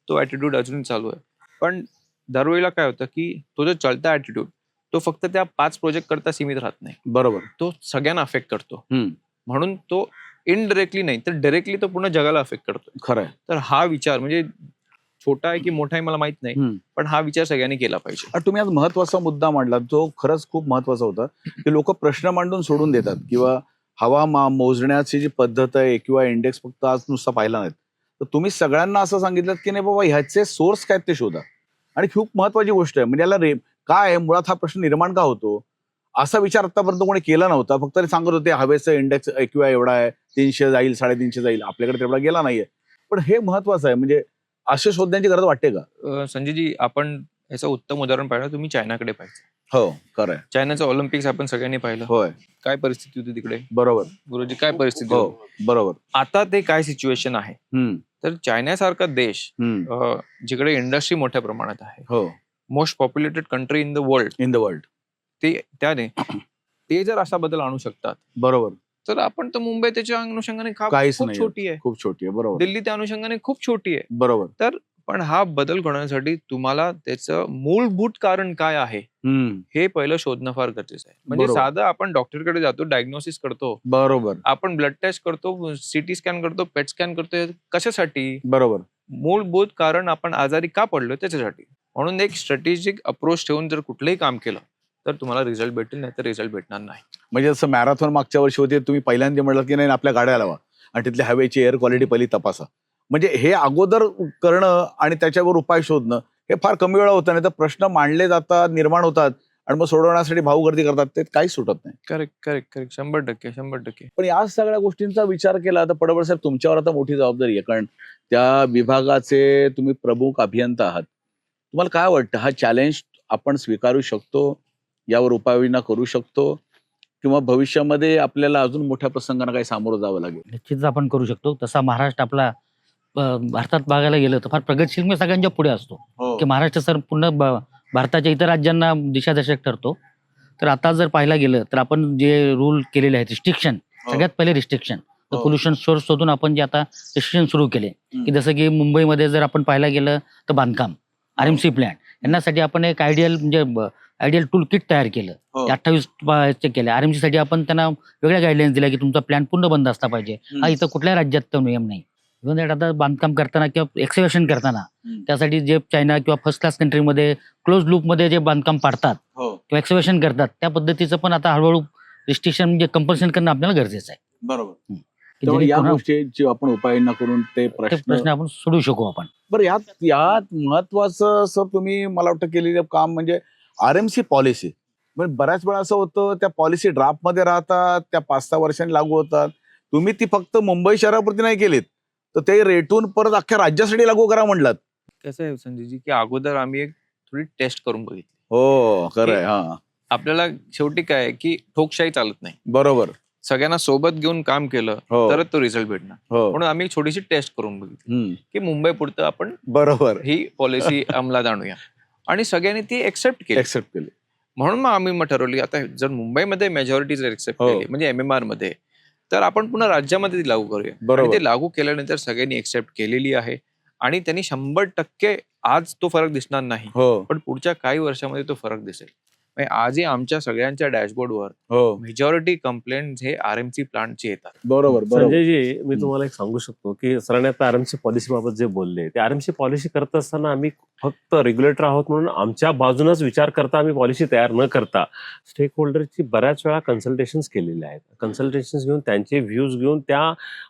तो ऍटिट्यूड अजूनही चालू आहे. पण दरवेळेला काय होतं की तो जो चलता ऍटिट्यूड तो फक्त त्या 5 प्रोजेक्ट करता सीमित राहत नाही, बरोबर. तो सगळ्यांना अफेक्ट करतो. हम्म. म्हणून तो इनडिरेक्टली नाही तर डायरेक्टली तो पूर्ण जगाला अफेक्ट करतो. खरंय. तर हा विचार म्हणजे छोटा आहे की मोठा आहे मला माहित नाही, हम्म. पण हा विचार सगळ्यांनी केला पाहिजे. आणि तुम्ही आज महत्वाचा मुद्दा मांडला जो खरंच खूप महत्वाचा होता, की लोक प्रश्न मांडून सोडून देतात किंवा हवा मोजण्याची जी पद्धत आहे किंवा इंडेक्स फक्त आज नुसता पाहिला नाहीत, तर तुम्ही सगळ्यांना असं सांगितलं की नाही बाबा ह्याचे सोर्स काय ते शोधा. आणि खूप महत्वाची गोष्ट आहे म्हणजे याला काय आहे मुळात हा प्रश्न निर्माण का होतो असा विचार आतापर्यंत कोणी केला नव्हता. फक्त ते सांगत होते हवेचं इंडेक्स एक्यूआय एवढा आहे, 300 जाईल 350 जाईल, आपल्याकडे तेवढा गेला नाहीये. पण हे महत्वाचं आहे म्हणजे असे शोधण्याची गरज वाटते का? संजयजी, आपण याचं उत्तम उदाहरण पाहिलं, तुम्ही चायनाकडे पाहिजे. हो खरंय. चायनाचं ऑलिम्पिक्स आपण सगळ्यांनी पाहिलं. होय. काय परिस्थिती होती तिकडे, बरोबर. गुरुजी, काय परिस्थिती हो होती. बरोबर. आता ते काय सिच्युएशन आहे. तर चायनासारखा देश जिकडे इंडस्ट्री मोठ्या प्रमाणात आहे, हो, most populated country in the world, त्याने ते जर असा बदल आणू शकतात, बरोबर, तर आपण तर मुंबई त्याच्या अनुषंगाने काहीच खूप नाही, छोटी आहे, खूप छोटी आहे. बरोबर. दिल्ली त्या अनुषंगाने खूप छोटी आहे. बरोबर. तर पण हा बदल घडवण्यासाठी तुम्हाला त्याचं मूलभूत कारण काय आहे हे पहिलं शोधणं फार गरजेचं आहे. म्हणजे बरोबर. साधं आपण डॉक्टरकडे जातो, डायग्नोसिस करतो, बरोबर. आपण ब्लड टेस्ट करतो, सिटी स्कॅन करतो, पेट स्कॅन करतो, कशासाठी? बरोबर. मूलभूत कारण आपण आजारी का पडलो त्याच्यासाठी. म्हणून एक स्ट्रॅटेजिक अप्रोच ठेवून जर कुठलंही काम केलं तर तुम्हाला रिझल्ट भेटेल, नाही तर रिझल्ट भेटणार नाही. म्हणजे जसं मॅरेथॉन मागच्या वर्षी होते, तुम्ही पहिल्यांदा म्हटलं की नाही आपल्या गाड्या लावा आणि तिथल्या हवेची एअर क्वालिटी पहिली तपासा. म्हणजे हे अगोदर करणं आणि त्याच्यावर उपाय शोधणं हे फार कमी वेळा होतं. नाही तर प्रश्न मांडले जातात, निर्माण होतात आणि मग सोडवण्यासाठी भाऊ गर्दी करतात, ते काहीच सुटत नाही. Correct correct correct 100%. पण या सगळ्या गोष्टींचा विचार केला तर पडवळ साहेब तुमच्यावर आता मोठी जबाबदारी आहे, कारण त्या विभागाचे तुम्ही प्रमुख अभियंता आहात. तुम्हाला काय वाटतं हा चॅलेंज आपण स्वीकारू शकतो, यावर उपाययोजना करू शकतो, किंवा भविष्यामध्ये आपल्याला अजून मोठ्या प्रसंगांना काही सामोरं जावं लागेल? निश्चितच आपण करू शकतो. तसा महाराष्ट्र आपला भारतात बघायला गेलं तर फार प्रगतशील म्हणजे सगळ्यांच्या पुढे असतो, की महाराष्ट्र सर पूर्ण भारताच्या इतर राज्यांना दिशादर्शक ठरतो. तर आता जर पाहायला गेलं तर आपण जे रूल केलेले आहेत, रिस्ट्रिक्शन, सगळ्यात पहिले रिस्ट्रिक्शन, पोल्युशन सोर्स शोधून आपण जे आता रिस्ट्रिक्शन सुरू केले, की जसं की मुंबईमध्ये जर आपण पाहायला गेलं तर बांधकाम, आरएमसी प्लॅन यांच्यासाठी आपण एक आयडियल टूल किट तयार केलं. 28 केलं. आरएमसी साठी आपण त्यांना वेगळ्या गाईडलाईन्स दिल्या की तुमचा प्लॅन पूर्ण बंद असला पाहिजे. हा इथं कुठल्या राज्यात तो नियम नाही. आता बांधकाम करताना किंवा एक्सकॅव्हेशन करताना त्यासाठी जे चायना किंवा फर्स्ट क्लास कंट्रीमध्ये क्लोज लूपमध्ये जे बांधकाम पाडतात किंवा एक्सकॅव्हेशन करतात त्या पद्धतीचं पण आता हळूहळू रिस्ट्रिक्शन म्हणजे कंपल्शन करणं आपल्याला गरजेचं आहे. बरोबर. की या जेणेकरून गोष्टीची आपण उपाययोजना करून ते ते प्रश्न आपण सोडवू शकू आपण. बरं, यात महत्वाचं असं तुम्ही मला वाटतं केलेलं काम म्हणजे आरएमसी पॉलिसी. म्हणजे बऱ्याच वेळा असं होतं त्या पॉलिसी ड्राफ्ट मध्ये राहतात, त्या 5-6 वर्षांनी लागू होतात. तुम्ही ती फक्त मुंबई शहरापुरती नाही केलीत, तर ते रेटून परत अख्ख्या राज्यासाठी लागू करा म्हणलात. कसं आहे संजयजी, की अगोदर आम्ही एक थोडी टेस्ट करून बघितली. हो खरंय. हा, आपल्याला शेवटी काय आहे की ठोकशाही चालत नाही. बरोबर. सगळ्यांना सोबत घेऊन काम केलं तरच तो रिझल्ट भेटणार. म्हणून आम्ही एक छोटीशी टेस्ट करून बघितली की मुंबई पुरतं आपण बरोबर ही पॉलिसी अंमलात आणूया, आणि सगळ्यांनी ती एक्सेप्ट केली. म्हणून मग आम्ही ठरवली आता जर मुंबईमध्ये मेजॉरिटी जर एक्सेप्ट केली म्हणजे MMR मध्ये, तर आपण पुन्हा राज्यामध्ये ती लागू करूया. आणि ते लागू केल्यानंतर सगळ्यांनी एक्सेप्ट केलेली आहे आणि त्यांनी 100% आज तो फरक दिसणार नाही, पण पुढच्या काही वर्षामध्ये तो फरक दिसेल. आजही आमच्या सगळ्यांच्या डॅशबोर्डवर मेजॉरिटी कंप्लेंट हे आरएमसी प्लांटचे येतात. बरोबर. संजयजी, मी तुम्हाला एक सांगू शकतो की सरांनी आता आरएमसी पॉलिसी बाबत जे बोलले, ते आरएमसी पॉलिसी करत असताना आम्ही फक्त रेग्युलेटर आहोत म्हणून आमच्या बाजूनच विचार करता आम्ही पॉलिसी तयार न करता स्टेक होल्डरची बऱ्याच वेळा कन्सल्टेशन्स केलेले आहेत. कन्सल्टेशन्स घेऊन त्यांचे व्ह्यूज घेऊन त्या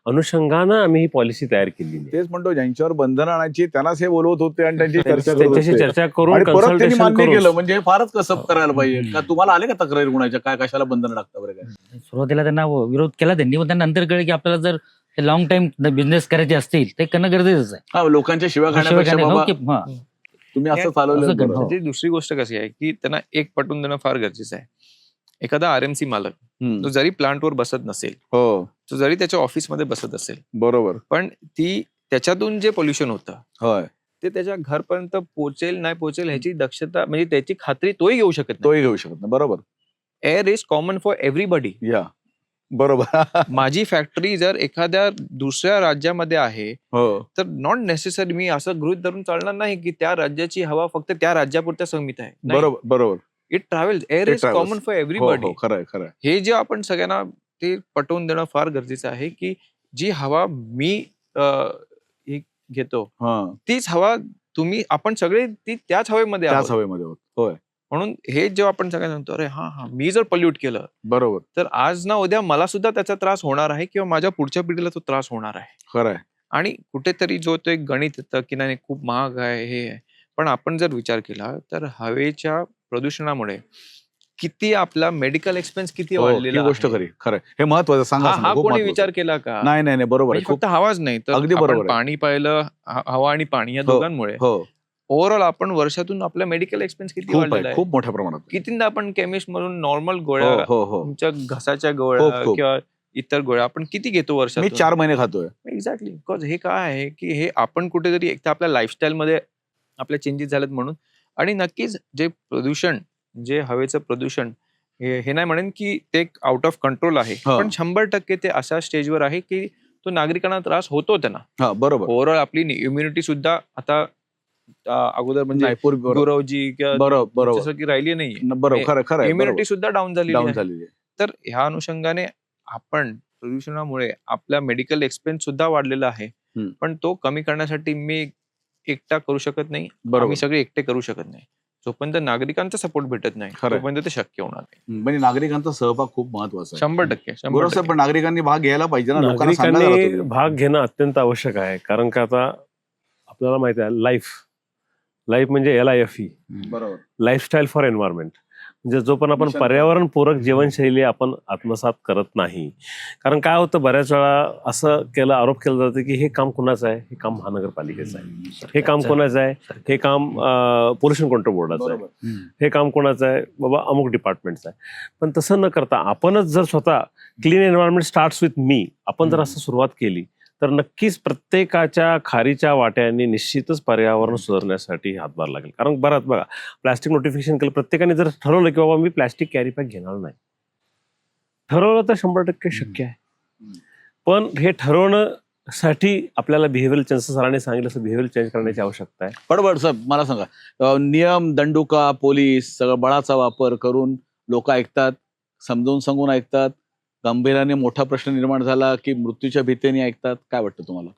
अनुषंगानं आम्ही ही पॉलिसी तयार केलेली. तेच म्हणतो, ज्यांच्यावर बंधन आणायची त्यांनाच हे बोलवत होते आणि त्यांच्याशी चर्चा करून कन्सल्टेशन मान्य केलं. म्हणजे फारच कसं करायला पाहिजे का? तुम्हाला आले का तक्रारी गुणाच्या काय कशाला बंधन लागतं बरं? काय सुरुवातीला त्यांना विरोध केला त्यांनी, पण त्यानंतर नंतर कळलं की आपल्याला जर लॉंग टाइम बिझनेस करायचे असतील ते करणं गरजेचंच आहे. हा, लोकांच्या शिव्या खाण्यापेक्षा बाबा तुम्ही असं चालवलं. दुसरी गोष्ट कशी आहे की त्यांना एक पटवून देणं फार गरजेचं आहे. एखादा आरएमसी मालक तो जरी प्लांटवर बसत नसेल, तो जरी त्याच्या ऑफिसमध्ये बसत असेल, बरोबर, पण त्याच्यातून जे पोल्युशन होतं ते त्याच्या घरपर्यंत पोहोचेल नाही पोहोचेल ह्याची दक्षता म्हणजे त्याची खात्री तोही घेऊ शकत नाही. बरोबर. Air is common for everybody. बरोबर. माझी फॅक्टरी जर एखाद्या दुसऱ्या राज्यामध्ये आहे तर नॉट नेसेसरी मी असं गृहीत धरून चालणार नाही की त्या राज्याची हवा फक्त त्या राज्यापुरत्या सीमित आहे. बरोबर. It travels. Air is travels. Common for everybody. हो, खरंय खरंय. हे जे आपण सगळ्यांना ते पटवून देणं फार गरजेचं आहे की जी हवा मी ही घेतो हा, तीच हवा आपण सगळे त्याच हवेमध्ये त्याच आहोत. हवेमध्ये होत. होय, म्हणून हे जेव्हा आपण सगळ्यांना सांगतो अरे हा मी जर पल्यूट केलं बरोबर, तर आज ना उद्या मला सुद्धा त्याचा त्रास होणार आहे किंवा माझ्या पुढच्या पिढीला तो त्रास होणार आहे. खरंय. आणि कुठेतरी जो तो एक गणित येतं की नाही खूप महाग आहे हे आहे. पण आपण जर विचार केला तर हवेच्या प्रदूषणामुळे किती आपला मेडिकल एक्सपेन्स किती हो, ही वाढलेला गोष्ट आहे. खरी. खरंय. हे महत्वाचं सांगा, हा सांगा. हा खूप कोणी महत्वाचं. विचार केला का? नाही नाही नाही, बरोबर आहे. म्हणजे फक्त हवाच नाही तर अगदी आपण बरोबर आहे. पाणी पाहिलं हवा आणि पाणी या हो, दोघांमुळे हो, ओव्हरऑल आपण वर्षातून आपला मेडिकल एक्सपेन्स किती खूप वाढलेला आहे, आहे. खूप मोठ्या प्रमाणात. कितींदा आपण केमिस्ट म्हणून नॉर्मल हो गोळ्या हो हो. तुमच्या घसाच्या गोळ्या खूप. किंवा इतर गोळ्या आपण किती घेतो मी वर्षातून? 4 महिने खातोय. एक्झॅक्टली. बिकॉज हे काय आहे की हे आपण कुठेतरी एक तर आपल्या लाईफस्टाईल मध्ये आपल्या चेंजेस झालेत म्हणून आणि नक्कीच जे प्रदूषण जे हवेचं प्रदूषण हे नाही म्हणेन की ते आउट ऑफ कंट्रोल आहे हा. पण 100% ते अशा स्टेजवर आहे की तो नागरिकांना त्रास होतो त्यांना. हा, बरोबर. ओव्हरऑल आपली इम्युनिटी सुद्धा आता अगोदर म्हणजे नाही, पूर्वी बरोबर गुरवजी किंवा बरोबर बरोबर. जसं की राहिली नाहीये. बरोबर, खरं खरं आहे, इम्युनिटी बरोबर. सुद्धा डाऊन झालेली डाऊन आहे. झालेली आहे. तर ह्या अनुषंगाने आपण प्रदूषणामुळे आपला मेडिकल एक्सपेन्स सुद्धा वाढलेला आहे. हम्म. पण तो कमी करण्यासाठी मी एकटा करू शकत नाही. बरोबर. आम्ही सगळे एकटे करू शकत नाही. जोपर्यंत नागरिकांचा सपोर्ट भेटत नाही खरं आहे. तोपर्यंत ते शक्य होणार नाही. म्हणजे नागरिकांचा सहभाग खूप महत्वाचा आहे. 100%. गुरु साहेब, पण नागरिकांनी भाग घ्यायला पाहिजे ना, लोकांना सांगायला नागरिकांनी लागतं. भाग घेणं अत्यंत आवश्यक आहे. कारण का आता आपल्याला माहिती आहे लाईफ म्हणजे LIFE, बरोबर. Lifestyle for environment. म्हणजे जो पण आपण मिशन पर्यावरणपूरक जीवनशैली आपण आत्मसात करत नाही. कारण काय होतं बऱ्याच वेळा असं आरोप केला जातं की हे काम कोणाचं आहे? हे काम महानगरपालिकेचं आहे. हे काम कोणाचं आहे? हे काम पोल्युशन कंट्रोल बोर्डाचं आहे. बरोबर. हे काम कोणाचं आहे? बाबा अमुक डिपार्टमेंटचं आहे. पण तसं न करता आपणच जर स्वतः clean environment starts with me आपण जर असं सुरुवात केली तर नक्कीच प्रत्येकाच्या खारीच्या वाट्याने निश्चितच पर्यावरण सुधारण्यासाठी हातभार लागेल. कारण बराच बघा प्लास्टिक नोटिफिकेशन केलं, प्रत्येकाने जर ठरवलं की बाबा मी प्लास्टिक कॅरी बॅग घेणार नाही, ठरवलं तर 100% शक्य आहे. पण हे ठरवण्यासाठी आपल्याला बिहेविअरल चेंज, सरांनी सांगितलं असं बिहेविअरल चेंज करण्याची आवश्यकता आहे. बरोबर साहेब, मला सांगा, नियम, दंडुका, पोलीस सगळं बळाचा वापर करून लोक ऐकतात, समजून सांगून ऐकतात, गंभीराने मोठा प्रश्न निर्माण झाला की मृत्यूच्या भीतीने ऐकतात. काय वाटतं तुम्हाला?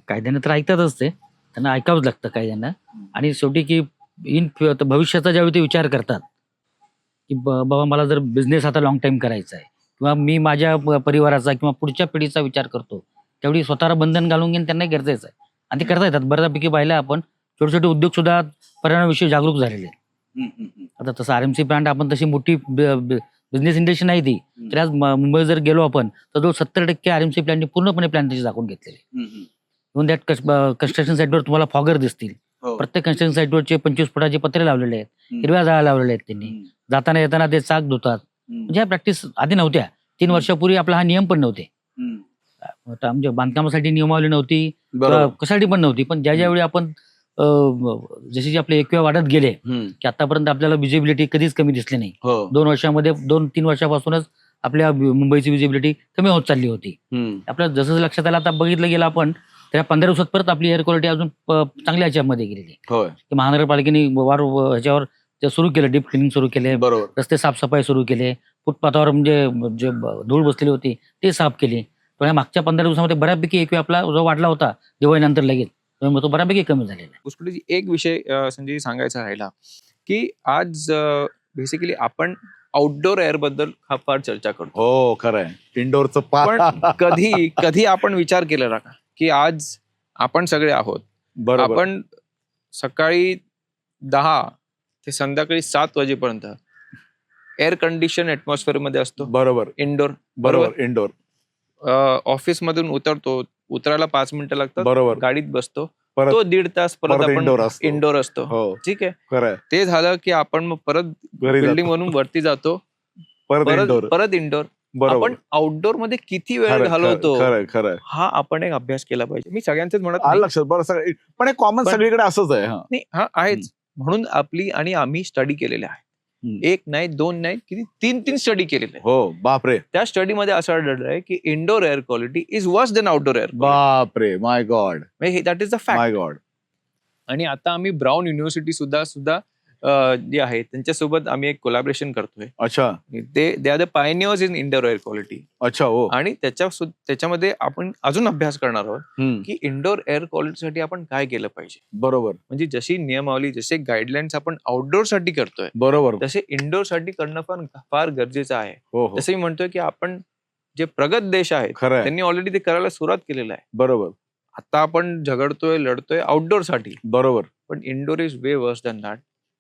कायद्याने तर ऐकतातच ते, त्यांना ऐकावंच लागतं कायद्यांना. आणि शेवटी की भविष्याचा ज्यावेळी ते विचार करतात की बाबा मला जर बिझनेस आता लॉंग टाइम करायचा आहे किंवा मी माझ्या परिवाराचा किंवा पुढच्या पिढीचा विचार करतो, त्यावेळी स्वतःला बंधन घालून घेणं त्यांना गरजेचं आहे. आणि ते करता येतात. बऱ्यापैकी पाहिलं आपण छोटे छोटे उद्योग सुद्धा पर्यावरणाविषयी जागरूक झालेले आहेत. आता तसं RMC प्लांट आपण तशी मोठी बिझनेस इंडस्ट्री नाही ती, तर आज मुंबई जर गेलो आपण तर जो 70% RMC प्लांटने पूर्णपणे प्लांट त्याची झाकून घेतलेले. इव्हन दॅट कन्स्ट्रक्शन साईटवर तुम्हाला फॉगर दिसतील. हो. प्रत्येक कन्स्ट्रक्शन साईटवरचे 25 फुटाचे पत्रे लावलेले आहेत, हिरव्या जाळ्या लावलेल्या आहेत त्यांनी. जाताना येताना ते चाक धुतात. म्हणजे ह्या प्रॅक्टिस आधी नव्हत्या. 3 वर्षापूर्वी आपला हा नियम पण नव्हते. आता म्हणजे बांधकामासाठी नियमावली नव्हती, बरोबर. कशासाठी पण नव्हती. पण ज्या ज्यावेळी आपण जशी आपले एकवे वाढत गेले की आतापर्यंत आपल्याला विजिबिलिटी कधीच कमी दिसली नाही. हो. 2-3 वर्षापासूनच आपल्या मुंबईची विजिबिलिटी कमी होत चालली होती. आपलं जसं लक्षात आलं, आता बघितलं गेलं आपण त्या 15 दिवसात परत आपली एअर क्वालिटी अजून चांगल्या ह्याच्यामध्ये गेलेली. होय. महानगरपालिकेने ह्याच्यावर ते सुरू केलं, डीप क्लिनिंग सुरू केले, बरोबर. रस्ते साफसफाई सुरू केले, फुटपाथावर म्हणजे जे धूळ बसलेली होती ते साफ केली. पण या मागच्या 15 दिवसामध्ये बऱ्यापैकी एकवे आपला जो वाढला होता दिवाळीनंतर लगेच, मग तो बऱ्यापैकी कमी झालेला आहे. पुष्कळजी एक विषय संजय सांगायचा राहिला की आज बेसिकली आपण आउटडोर एअर बद्दल फार चर्चा करतो. हो, खरंय. इंडोरचं पण कधी आपण विचार केला का की आज आपण सगळे आहोत, बरोबर. आपण सकाळी 10 ते संध्याकाळी 7 वाजेपर्यंत एअर कंडिशन ऍटमॉस्फिअर मध्ये असतो. बरोबर. इंडोर. बरोबर. इंडोर. ऑफिस मधून उतरायला 5 मिनिटं लागतात. बरोबर. गाडीत बसतो, परत तो 1.5 तास परत आपण इंडोर असतो. हो, ठीक आहे. खरंय. ते झालं की आपण मग परत घरी बिल्डिंग वरून वरती जातो, परत इंडोर. बरोबर. आपण आउटडोर मध्ये किती वेळ खरंय, घालवतो खरंय खरंय. हा आपण एक अभ्यास केला पाहिजे. मी सगळ्यांचेच म्हणत आलं नाही. लक्षात. बरं, सगळं पण एक कॉमन पण- सगळीकडे असंच आहे. हा. नाही, हा आहेच. म्हणून आम्ही स्टडी केलेले आहे. 1 नाही 2 नाही, किती 3 स्टडी केलेले आहे. हो, बापरे. त्या स्टडीमध्ये असं आढळलं आहे की indoor air quality is worse than outdoor air. बापरे, my god. That is the fact. My god. आणि आता आम्ही ब्राउन युनिव्हर्सिटी सुद्धा जे आहे त्यांच्यासोबत आम्ही एक कोलॅबरेशन करतोय. अच्छा they are the pioneers in indoor air quality. अच्छा हो आणि त्याच्यामध्ये आपण अजून अभ्यास करणार आहोत हम्म, की इंडोर एअर क्वालिटीसाठी आपण काय केलं पाहिजे. बरोबर म्हणजे जशी नियमावली, जसे गाईडलाईन्स आपण आउटडोर साठी करतोय बरोबर तसे इंडोर साठी करणं पण फार गरजेचं आहे. हो हो तसं मी म्हणतोय की आपण जे प्रगत देश आहेत खरं आहे त्यांनी ऑलरेडी ते करायला सुरुवात केलेलं आहे. बरोबर आता आपण झगडतोय, लढतोय आउटडोर साठी, बरोबर पण इंडोर इज वे वर्स दॅन दॅट.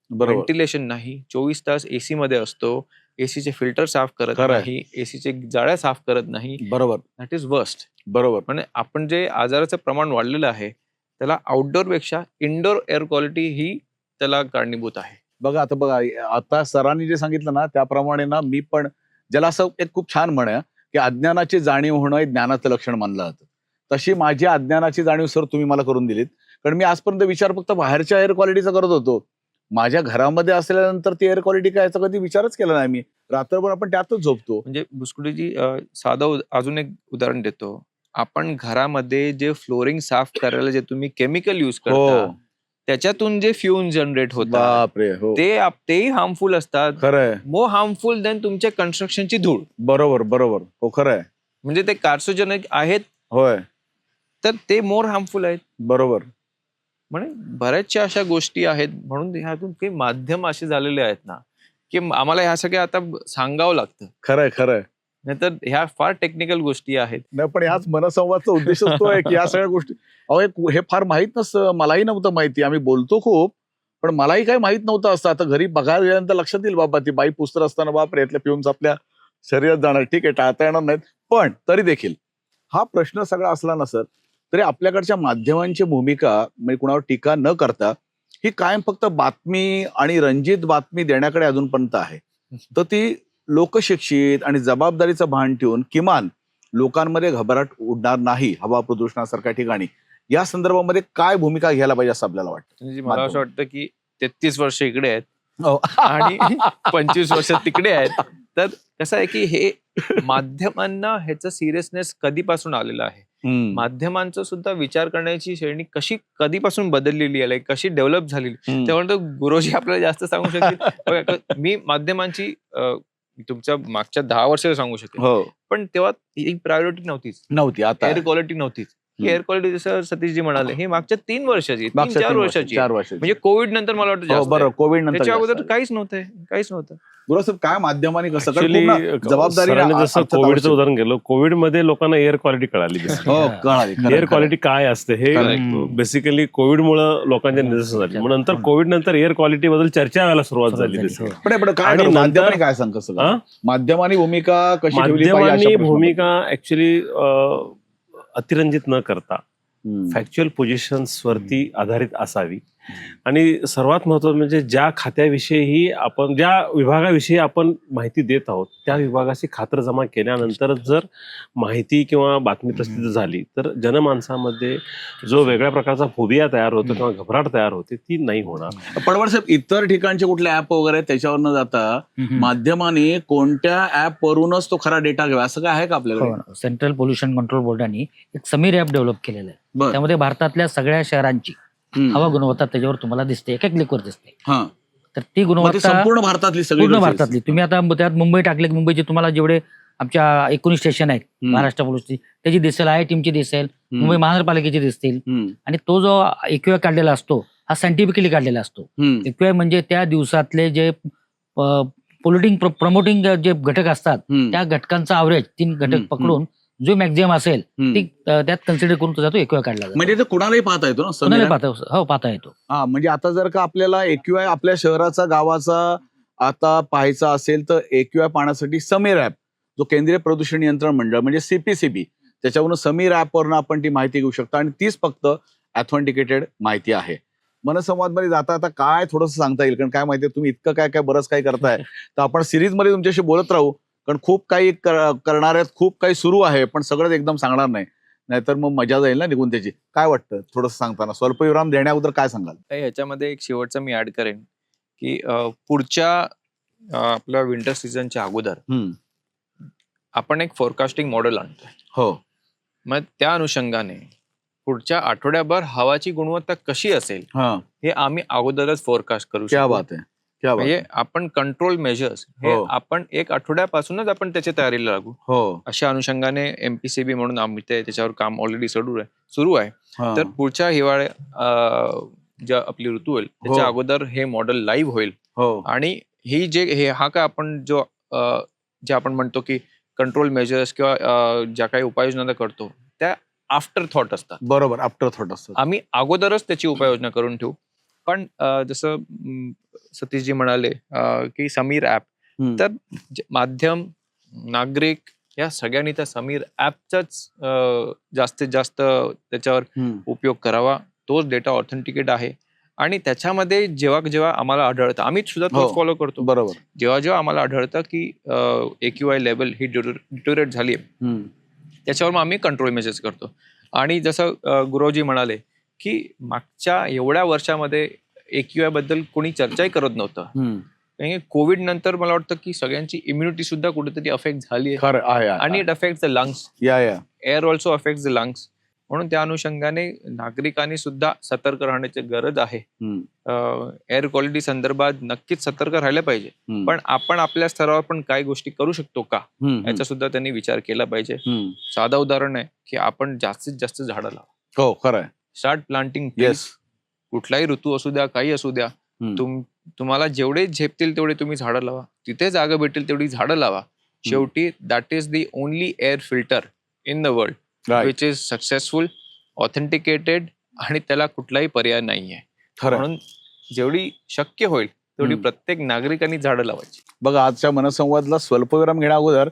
बरोबर व्हेंटिलेशन नाही, 24 तास एसी मध्ये असतो, एसीचे फिल्टर साफ करत खरंय. नाही, एसीचे जाळ्या साफ करत नाही. बरोबर दॅट इज वर्स्ट. बरोबर म्हणजे आपण जे आजाराचं प्रमाण वाढलेलं आहे त्याला आउटडोर पेक्षा इंडोर एअर क्वालिटी ही त्याला कारणीभूत आहे. बघा आता सरांनी जे सांगितलं ना त्याप्रमाणे ना मी पण ज्याला असं एक खूप छान म्हण आहे की अज्ञानाची जाणीव होणं हे ज्ञानाचं लक्षण मानलं जातं. तशी माझी अज्ञानाची जाणीव सर तुम्ही मला करून दिलीत. कारण मी आजपर्यंत विचार फक्त बाहेरच्या एअर क्वालिटीचा करत होतो. माझ्या घरामध्ये असल्यानंतर ती एअर क्वालिटी काय याचा कधी विचारच केला नाही मी. रात्रभर आपण त्यातच झोपतो. म्हणजे बुसकुडीजी साधं अजून एक उदाहरण देतो. आपण घरामध्ये जे फ्लोरिंग साफ करायला जे तुम्ही केमिकल युज करता हो त्याच्यातून जे फ्यूम जनरेट होतात बापरे हो तेही हार्मफुल असतात. खरंय मोर हार्मफुल देन तुमच्या कन्स्ट्रक्शनची धूळ. बरोबर बरोबर हो खरंय म्हणजे ते कार्सोजेनिक आहेत होय तर ते मोर हार्मफुल आहेत. बरोबर म्हणजे बऱ्याचशा अशा गोष्टी आहेत. म्हणून ह्यातून काही माध्यम असे झालेले आहेत ना की आम्हाला ह्या सगळ्या आता सांगावं लागतं. खरंय नाहीतर ह्या फार टेक्निकल गोष्टी आहेत. नाही पण ह्याच मनसंवादचा उद्देशच तो आहे की या सगळ्या गोष्टी हे फार माहित नसतं. मलाही नव्हतं माहिती. आम्ही बोलतो खूप पण मलाही काही माहित नव्हतं असतं. आता घरी बघायला गेल्यानंतर लक्षात येईल बाबा ती बाई पुसत असताना बाप यातल्या फ्युम्स आपल्या शरीरात जाणार. ठीक आहे टाळता येणार नाहीत पण तरी देखील हा प्रश्न सगळा असला ना सर तरी आपल्याकडच्या माध्यमांची भूमिका म्हणजे कुणावर टीका न करता ही कायम फक्त बातमी आणि रंजित बातमी देण्याकडे अजूनपर्यंत आहे. तर ती लोकशिक्षित आणि जबाबदारीचं भान ठेवून किमान लोकांमध्ये घबराट उडणार नाही हवा प्रदूषणासारख्या ठिकाणी या संदर्भामध्ये काय भूमिका घ्यायला पाहिजे असं आपल्याला वाटतं. म्हणजे मला असं वाटतं की 33 वर्ष इकडे आहेत हो. आणि 25 वर्ष तिकडे आहेत. तर कसं आहे की हे माध्यमांना ह्याचं सिरियसनेस कधीपासून आलेलं आहे. माध्यमांचं सुद्धा विचार करण्याची श्रेणी कधीपासून बदललेली आहे, कशी डेव्हलप झालेली. त्यामुळे गुरुजी आपल्याला जास्त सांगू शकतील. बघा, मी माध्यमांची तुमच्या मागच्या 10 वर्ष सांगू शकेन. हो पण तेव्हा ही प्रायोरिटी नव्हती आता एअर क्वालिटी नव्हतीच. एअर क्वालिटी जसं सतीशजी म्हणाले हे मागच्या 3 वर्षाची 3-4 वर्षाची 4 वर्षाची म्हणजे कोविड नंतर मला वाटतं जास्त बरं आहे. कोविड नंतर त्याच्या अगोदर जास्त. काहीच नव्हतं. गुरु साहेब काय माध्यमांनी कसं कारण Actually, खूप ना जबाबदारी सरांनी जसं अर्थात कोविडचं आवश्यक. उदाहरण गेलं, कोविडमध्ये लोकांना एअर क्वालिटी कळाली. हो कळाली एअर क्वालिटी काय असते हे Correct. बेसिकली कोविडमुळे लोकांच्या निदर्शनास झाली. मग नंतर कोविड नंतर एअर क्वालिटी बद्दल चर्चा व्हायला सुरुवात झाली. पण काय आणि करू? नंतर- माध्यमांनी काय सांग कसं हा? माध्यमांनी भूमिका कशी ठेवली पाहिजे अशा माध्यमांनी प्रश्नामध्ये? भूमिका ऍक्च्युली अतिरंजित न करता हम्म. फॅक्च्युअल पोझिशन्स वरती आधारित असावी. आणि सर्वात महत्त्वाचं म्हणजे ज्या खात्याविषयी आपण ज्या विभागाविषयी आपण माहिती देत आहोत त्या विभागाची खातरजमा केल्यानंतरच जर माहिती किंवा बातमी प्रसिद्ध झाली तर जनमानसामध्ये जो वेगळ्या प्रकारचा फोबिया तयार होतो किंवा घबराट तयार होते ती नाही होणार. पडवळ साहेब इतर ठिकाणचे कुठले ऍप वगैरे आहेत, त्याच्यावर न जाता माध्यमांनी कोणत्या ऍप वरूनच तो खरा डेटा घ्यावा असं काय आहे का आपल्याकडे? सेंट्रल पोल्युशन कंट्रोल बोर्डाने एक समीर ऍप डेव्हलप केलेलं आहे. बरं. त्यामध्ये भारतातल्या सगळ्या शहरांची हवा गुणवत्ता त्याच्यावर तुम्हाला दिसते, एका क्लिकवर दिसते. हा तर ती मग ते गुणवत्ता संपूर्ण भारतातली सगळी पूर्ण भारतातली तुम्ही आता त्यात मुंबई टाकले की मुंबईचे तुम्हाला जेवढे आमच्या 19 स्टेशन आहेत महाराष्ट्र पोलीसची त्याची दिसेल, आय टीमची दिसेल, मुंबई महानगरपालिकेची दिसतील. आणि तो जो एक्यूआय काढलेला असतो हा सायंटिफिकली काढलेला असतो. एक्यूआय म्हणजे त्या दिवसातले जे प्रमोटिंग जे घटक असतात त्या घटकांचा ॲव्हरेज 3 घटक पकडून जो मॅक्झिमम असेल ती त्यात कन्सिडर करून तुझा तो एक्यूआय काढला जातो. म्हणजे ते कुणालाही पाहता येतो ना कोणालाही समीर? पाहता येतो. हा म्हणजे आता जर का आपल्याला एक्यूआय आपल्या शहराचा गावाचा आता पाहायचा असेल तर एक्यूआय पाहण्यासाठी समीर ऍप जो केंद्रीय प्रदूषण नियंत्रण मंडळ म्हणजे सीपीसीबी त्याच्यावरून समीर ऍपवरून आपण ती माहिती घेऊ शकतो आणि तीच फक्त ऑथेंटिकेटेड माहिती आहे. मनसंवादमध्ये जाता आता काय थोडंसं सांगता येईल कारण काय माहितीये तुम्ही इतकं काय बरंच काही करताय तर आपण सिरीजमध्ये तुमच्याशी बोलत राहू कारण खूप काही करणार आहेत, खूप काही सुरू आहे पण सगळंच एकदम सांगणार नाही नाहीतर मग मजा जाईल ना निघून त्याची. काय वाटतं थोडंसं सांगताना स्वल्पविराम देण्याबद्दल काय सांगाल? ह्याच्यामध्ये एक शेवटचं मी ऍड करेन की पुढच्या आपल्या विंटर सीझनच्या अगोदर आपण एक फोरकास्टिंग मॉडेल आणतोय. हो मग त्या अनुषंगाने पुढच्या आठवड्याभर हवाची गुणवत्ता कशी असेल हा, हे आम्ही अगोदरच फोरकास्ट करू क्या शकतो. बात आहे, क्या बात म्हणजे आहे. आपण कंट्रोल मेजर्स हे हो. आपण एक आठवड्यापासूनच आपण त्याची तयारीला लागू. हो. अशा अनुषंगाने एमपीसीबी म्हणून आम्ही त्याच्यावर काम ऑलरेडी सुरू आहे. हा. तर पुढच्या ज्या आपली ऋतू होईल त्याच्या हो. अगोदर हे मॉडेल लाईव्ह होईल. हो. आणि हा काय आपण जे आपण म्हणतो की कंट्रोल मेजर्स किंवा ज्या काही उपाययोजना करतो त्या आफ्टर थॉट असतात. बरोबर, आफ्टर थॉट असतं. आम्ही अगोदरच त्याची उपाययोजना करून ठेवू. पण जसं सतीशजी म्हणाले की समीर ऍप, हम्म. तर माध्यम, नागरिक या सगळ्यांनी त्या समीर ऍपचाच जास्तीत जास्त त्याच्यावर हम्म. उपयोग करावा. तोच डेटा ऑथेंटिकेट आहे आणि त्याच्यामध्ये जेव्हा जेव्हा आम्हाला आढळतं, आम्ही सुद्धा हो. तोच फॉलो करतो. बरोबर. जेव्हा जेव्हा आम्हाला आढळतं की AQI लेवल ही डिटोरेट झाली आहे, हम्म. त्याच्यावर मग आम्ही कंट्रोल मेजर्स करतो. आणि जसं गुरुजी म्हणाले की मागच्या एवढ्या वर्षामध्ये AQI बद्दल कोणी चर्चाही करत नव्हतं. हम्म. कारण कोविड नंतर मला वाटतं की सगळ्यांची इम्युनिटी सुद्धा कुठेतरी अफेक्ट झाली आहे खरं आहे, आणि इट अफेक्ट द लंग्स. या air also affect the lungs. म्हणून त्या अनुषंगाने नागरिकांनी सुद्धा सतर्क राहण्याची गरज आहे. एअर क्वालिटी संदर्भात नक्कीच सतर्क राहिलं पाहिजे. पण आपण आपल्या स्तरावर पण काही गोष्टी करू शकतो का याचा सुद्धा त्यांनी विचार केला पाहिजे. साधं उदाहरण आहे की आपण जास्तीत जास्त झाडं लावा. हो, खरं आहे. Start planting. येस. कुठलाही ऋतू असू द्या, काही असू द्या, तुम्हाला जेवढे झेपतील तेवढे तुम्ही झाडं लावा. तिथे जागा भेटेल तेवढी झाडं लावा. शेवटी that is the only air filter in the world which is successful, authenticated आणि त्याला कुठलाही पर्याय नाहीये. खरं. म्हणून जेवढी शक्य होईल तेवढी प्रत्येक नागरिकांनी झाडं लावायची. बघा, आजच्या मनसंवादला स्वल्पविराम घेण्या अगोदर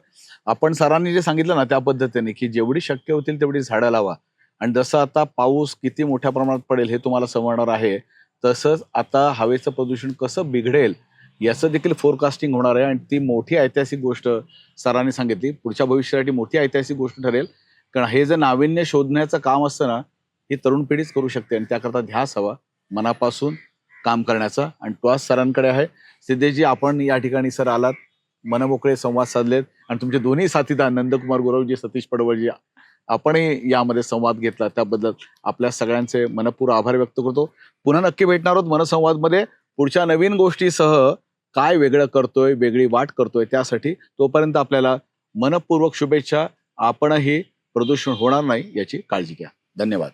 आपण सरांनी जे सांगितलं ना त्या पद्धतीने की जेवढी शक्य होतील तेवढी झाडं लावा. आणि जसं आता पाऊस किती मोठ्या प्रमाणात पडेल हे तुम्हाला समजणार आहे, तसंच आता हवेचं प्रदूषण कसं बिघडेल याचं देखील फोरकास्टिंग होणार आहे. आणि ती मोठी ऐतिहासिक गोष्ट सरांनी सांगितली, पुढच्या भविष्यासाठी मोठी ऐतिहासिक गोष्ट ठरेल. कारण हे जे नाविन्य शोधण्याचं काम असतं ना, ही तरुण पिढीच करू शकते आणि त्याकरता ध्यास हवा मनापासून काम करण्याचा. आणि तो आज सरांकडे आहे. सिद्धेशजी, आपण या ठिकाणी सर आलात, मनमोकळे संवाद साधलेत आणि तुमचे दोन्ही साथीदार नंदकुमार गुरवजी, सतीश पडवळजी, आपणही यामध्ये संवाद घेतला त्याबद्दल आपल्या सगळ्यांचे मनपूर्वक आभार व्यक्त करतो. पुन्हा नक्की भेटणार आहोत मनसंवादमध्ये पुढच्या नवीन गोष्टीसह. काय वेगळं करतोय, वेगळी वाट करतोय त्यासाठी. तोपर्यंत आपल्याला मनपूर्वक शुभेच्छा. आपणही प्रदूषण होणार नाही याची काळजी घ्या. धन्यवाद.